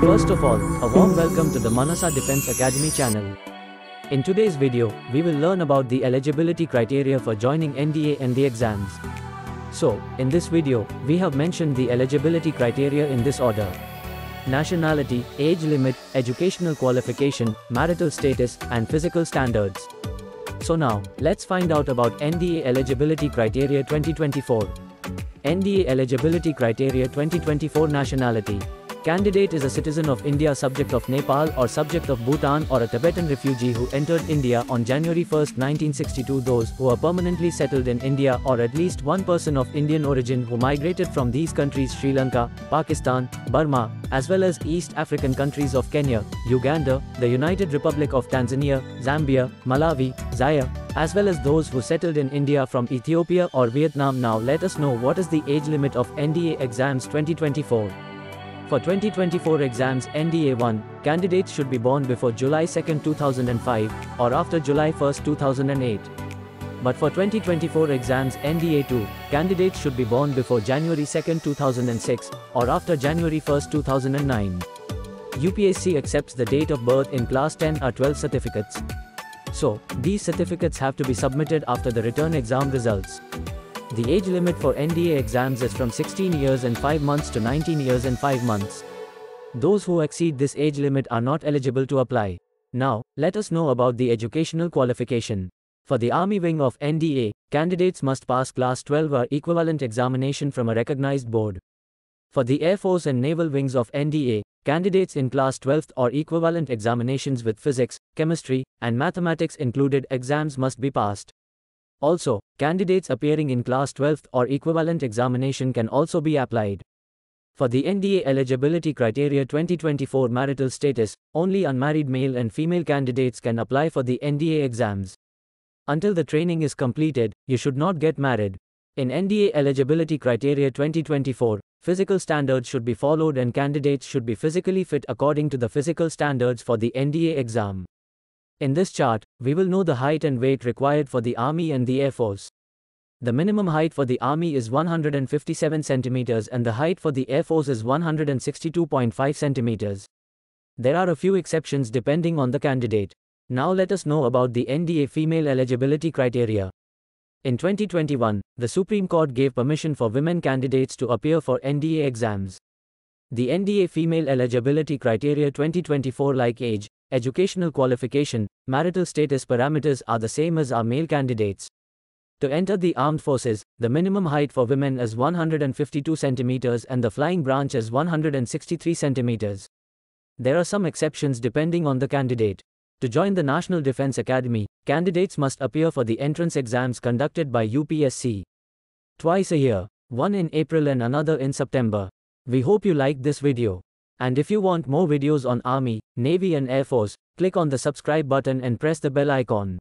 First of all, a warm welcome to the Manasa Defense Academy channel. In today's video, we will learn about the eligibility criteria for joining NDA and the exams. So, in this video, we have mentioned the eligibility criteria in this order: nationality, age limit, educational qualification, marital status, and physical standards. So now, let's find out about NDA Eligibility Criteria 2024. NDA Eligibility Criteria 2024. Nationality. Candidate is a citizen of India, subject of Nepal or subject of Bhutan, or a Tibetan refugee who entered India on January 1, 1962. Those who are permanently settled in India, or at least one person of Indian origin who migrated from these countries: Sri Lanka, Pakistan, Burma, as well as East African countries of Kenya, Uganda, the United Republic of Tanzania, Zambia, Malawi, Zaire, as well as those who settled in India from Ethiopia or Vietnam. Now let us know what is the age limit of NDA exams 2024. For 2024 exams NDA 1, candidates should be born before July 2, 2005, or after July 1, 2008. But for 2024 exams NDA 2, candidates should be born before January 2, 2006, or after January 1, 2009. UPSC accepts the date of birth in Class 10 or 12 certificates. So, these certificates have to be submitted after the return exam results. The age limit for NDA exams is from 16 years and 5 months to 19 years and 5 months. Those who exceed this age limit are not eligible to apply. Now, let us know about the educational qualification. For the Army wing of NDA, candidates must pass Class 12 or equivalent examination from a recognized board. For the Air Force and Naval wings of NDA, candidates in Class 12 or equivalent examinations with physics, chemistry, and mathematics included exams must be passed. Also, candidates appearing in Class 12 or equivalent examination can also be applied. For the NDA Eligibility Criteria 2024. Marital status, only unmarried male and female candidates can apply for the NDA exams. Until the training is completed, you should not get married. In NDA Eligibility Criteria 2024, physical standards should be followed and candidates should be physically fit according to the physical standards for the NDA exam. In this chart, we will know the height and weight required for the Army and the Air Force. The minimum height for the Army is 157 cm and the height for the Air Force is 162.5 cm. There are a few exceptions depending on the candidate. Now let us know about the NDA Female Eligibility Criteria. In 2021, the Supreme Court gave permission for women candidates to appear for NDA exams. The NDA Female Eligibility Criteria 2024, like age, educational qualification, marital status parameters, are the same as our male candidates. To enter the armed forces, the minimum height for women is 152 cm and the flying branch is 163 cm. There are some exceptions depending on the candidate. To join the National Defense Academy, candidates must appear for the entrance exams conducted by UPSC twice a year, one in April and another in September. We hope you liked this video. And if you want more videos on Army, Navy and Air Force, click on the subscribe button and press the bell icon.